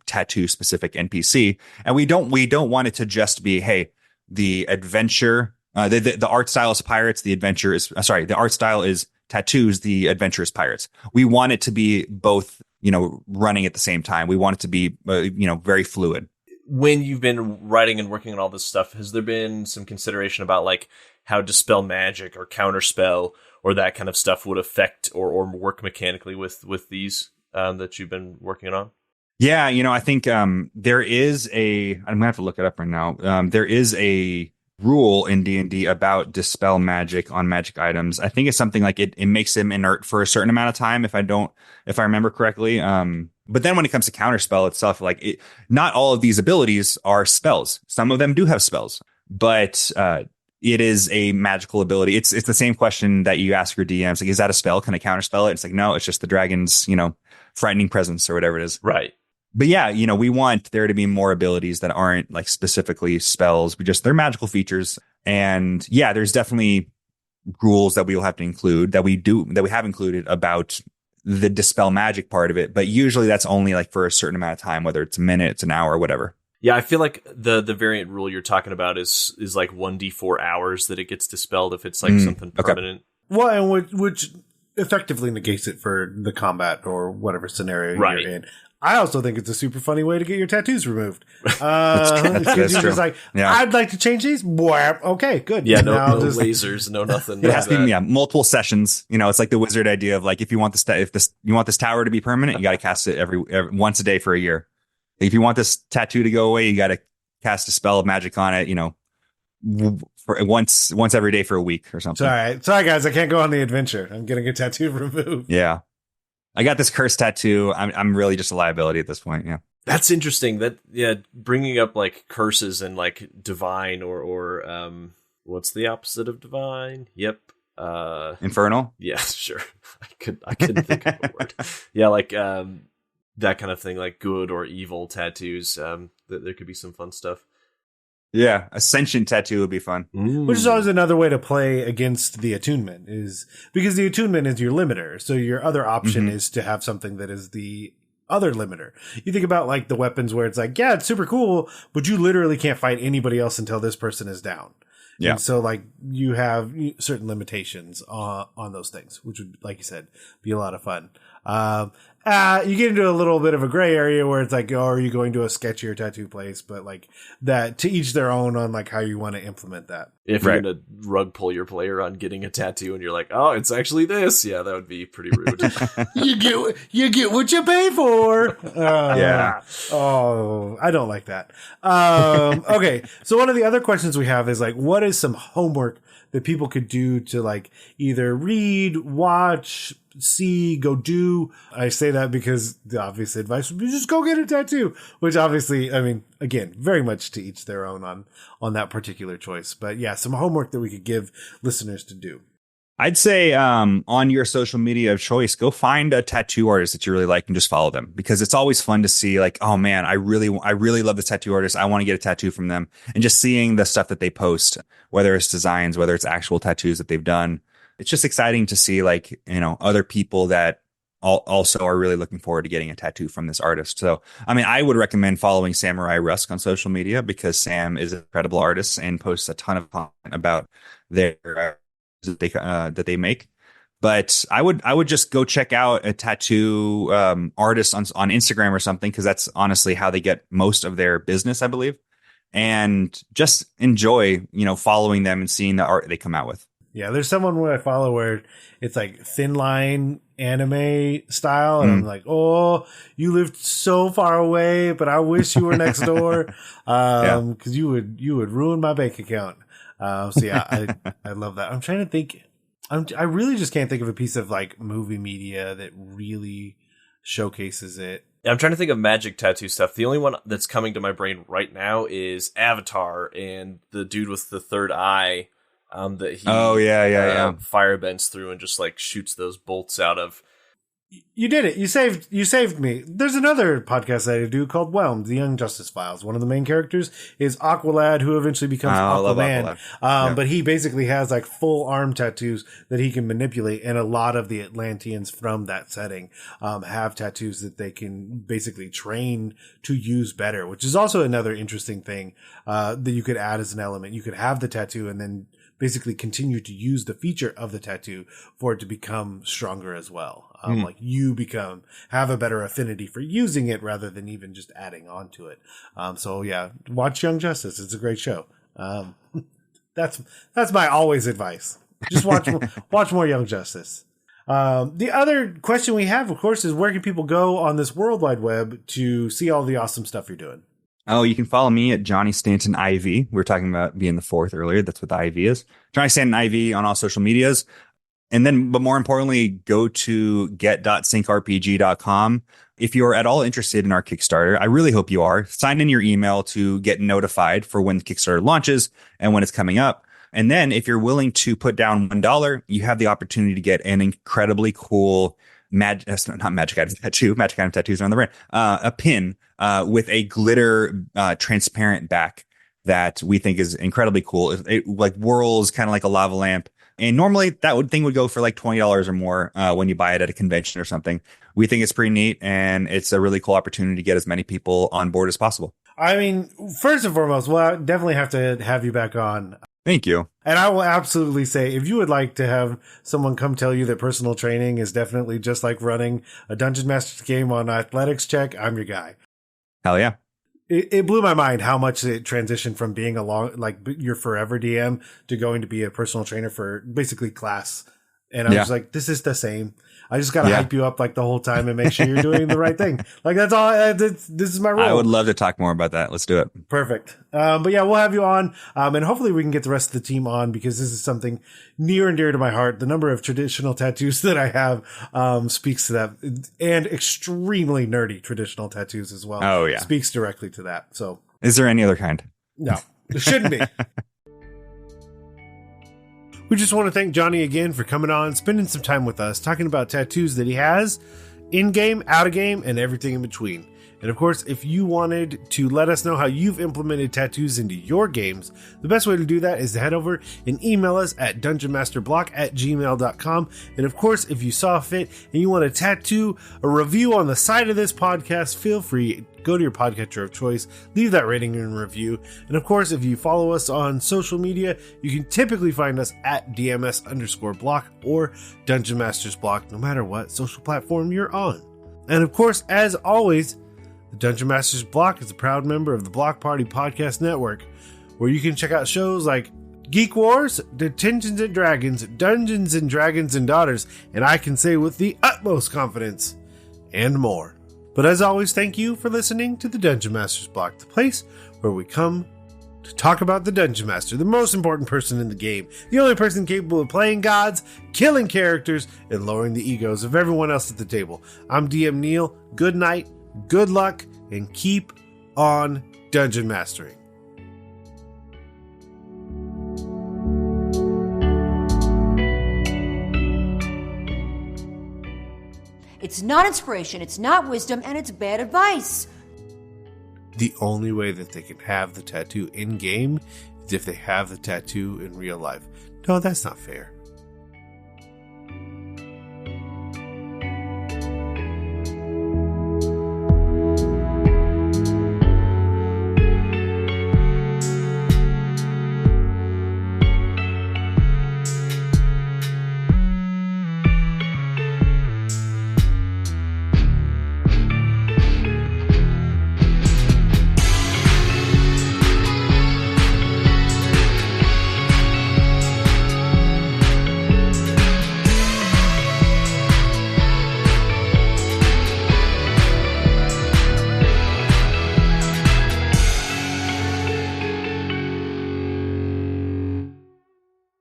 tattoo specific NPC. And we don't want it to just be, hey, the adventure, the art style is pirates. The adventure is, the art style is tattoos. The adventure is pirates. We want it to be both, running at the same time. We want it to be, very fluid. When you've been writing and working on all this stuff, has there been some consideration about like how dispel magic or counterspell or that kind of stuff would affect or work mechanically with these that you've been working on? Yeah, I think there is I'm gonna have to look it up right now. There is a rule in D&D about dispel magic on magic items. I think it's something like it makes them inert for a certain amount of time, if I remember correctly. But then when it comes to counterspell itself, not all of these abilities are spells. Some of them do have spells, but it is a magical ability. It's the same question that you ask your DMs. Like, is that a spell? Can I counterspell it? It's like, no, it's just the dragon's, frightening presence or whatever it is. Right. But yeah, we want there to be more abilities that aren't like specifically spells, but just they're magical features. And yeah, there's definitely rules that we will have to include that we have included about the dispel magic part of it. But usually that's only like for a certain amount of time, whether it's a minute, it's an hour, whatever. Yeah, I feel like the variant rule you're talking about is like 1d4 hours that it gets dispelled if it's like something permanent. Okay. Well, and which effectively negates it for the combat or whatever scenario you're in. I also think it's a super funny way to get your tattoos removed. That's true. Just like, I'd like to change these. Okay, good. Yeah, no lasers, no nothing. It has to be multiple sessions. It's like the wizard idea of like, if you want this tower to be permanent, you got to cast it every once a day for a year. If you want this tattoo to go away, you got to cast a spell of magic on it. For once every day for a week or something. Sorry guys, I can't go on the adventure. I'm getting a tattoo removed. Yeah. I got this cursed tattoo. I'm really just a liability at this point. Yeah. That's interesting. Bringing up like curses and like divine or what's the opposite of divine? Yep. Infernal? Yeah, sure. I couldn't think of the word. Yeah, like that kind of thing, like good or evil tattoos. There could be some fun stuff. Yeah, Ascension tattoo would be fun. Which is always another way to play against the attunement, is because the attunement is your limiter. So your other option is to have something that is the other limiter. You think about like the weapons where it's like, yeah, it's super cool, but you literally can't fight anybody else until this person is down. Yeah. And so like you have certain limitations on those things, which would, like you said, be a lot of fun. You get into a little bit of a gray area where it's like, are you going to a sketchier tattoo place? But like that, to each their own on like how you want to implement that. If you're going to rug pull your player on getting a tattoo and you're like, oh, it's actually this. Yeah, that would be pretty rude. you get what you pay for. Yeah. Oh, I don't like that. Okay. So one of the other questions we have is like, what is some homework that people could do to like either read, watch, see, go do? I say that because the obvious advice would be just go get a tattoo, which obviously, I mean, again, very much to each their own on that particular choice. But yeah, some homework that we could give listeners to do. I'd say on your social media of choice, go find a tattoo artist that you really like and just follow them, because it's always fun to see like, oh man, I really love this tattoo artist. I want to get a tattoo from them. And just seeing the stuff that they post, whether it's designs, whether it's actual tattoos that they've done. It's just exciting to see like, other people that also are really looking forward to getting a tattoo from this artist. So, I mean, I would recommend following Samurai Rusk on social media, because Sam is an incredible artist and posts a ton of content about their that they make. But I would just go check out a tattoo artist on Instagram or something, because that's honestly how they get most of their business, I believe. And just enjoy, following them and seeing the art they come out with. Yeah, there's someone who I follow where it's like thin line anime style, and I'm like, oh, you lived so far away, but I wish you were next door, because you would ruin my bank account. So yeah, I love that. I'm trying to think. I really just can't think of a piece of like movie media that really showcases it. I'm trying to think of magic tattoo stuff. The only one that's coming to my brain right now is Avatar and the dude with the third eye. That he firebends through and just like shoots those bolts out of. You did it. You saved me. There's another podcast that I do called Whelmed, The Young Justice Files. One of the main characters is Aqualad, who eventually becomes Aquaman. But he basically has like full arm tattoos that he can manipulate. And a lot of the Atlanteans from that setting have tattoos that they can basically train to use better, which is also another interesting thing that you could add as an element. You could have the tattoo and then basically continue to use the feature of the tattoo for it to become stronger as well. Like you have a better affinity for using it rather than even just adding on to it. So yeah, watch Young Justice. It's a great show. That's my always advice. Just watch more Young Justice. The other question we have, of course, is where can people go on this World Wide Web to see all the awesome stuff you're doing? Oh, you can follow me at Johnny Stanton IV. We were talking about being the fourth earlier. That's what the IV is. Johnny Stanton IV on all social medias. And then, but more importantly, go to get.synkrpg.com. If you're at all interested in our Kickstarter, I really hope you are. Sign in your email to get notified for when the Kickstarter launches and when it's coming up. And then if you're willing to put down $1, you have the opportunity to get an incredibly cool magic item tattoo. Magic item tattoos are on the brand. A pin with a glitter transparent back that we think is incredibly cool. It like whirls kind of like a lava lamp. And normally that thing would go for like $20 or more when you buy it at a convention or something. We think it's pretty neat, and it's a really cool opportunity to get as many people on board as possible. I mean, first and foremost, well, I definitely have to have you back on. Thank you. And I will absolutely say, if you would like to have someone come tell you that personal training is definitely just like running a Dungeon Masters game on Athletics Check, I'm your guy. Hell yeah. It blew my mind how much it transitioned from being your forever DM to going to be a personal trainer for basically class. And I was like, this is the same. I just got to hype you up like the whole time and make sure you're doing the right thing. Like that's all. This is my role. I would love to talk more about that. Let's do it. Perfect. But yeah, we'll have you on. And hopefully we can get the rest of the team on because this is something near and dear to my heart. The number of traditional tattoos that I have, speaks to that, and extremely nerdy traditional tattoos as well. Oh yeah. Speaks directly to that. So is there any other kind? No, there shouldn't be. We just want to thank Johnny again for coming on, spending some time with us, talking about tattoos that he has in-game, out-of-game, and everything in between. And of course, if you wanted to let us know how you've implemented tattoos into your games, the best way to do that is to head over and email us at dungeonmasterblock@gmail.com. And of course, if you saw fit and you want a tattoo, a review on the side of this podcast, feel free. Go to your podcatcher of choice, leave that rating and review. And of course, if you follow us on social media, you can typically find us at DMS_block or Dungeon Masters Block, no matter what social platform you're on. And of course, as always, the Dungeon Masters Block is a proud member of the Block Party Podcast Network, where you can check out shows like Geek Wars, Detentions and Dragons, Dungeons and Dragons and Daughters, and I can say with the utmost confidence, and more. But as always, thank you for listening to the Dungeon Masters Block, the place where we come to talk about the Dungeon Master, the most important person in the game, the only person capable of playing gods, killing characters, and lowering the egos of everyone else at the table. I'm DM Neal. Good night, good luck, and keep on dungeon mastering. It's not inspiration, it's not wisdom, and it's bad advice. The only way that they can have the tattoo in game is if they have the tattoo in real life. No, that's not fair.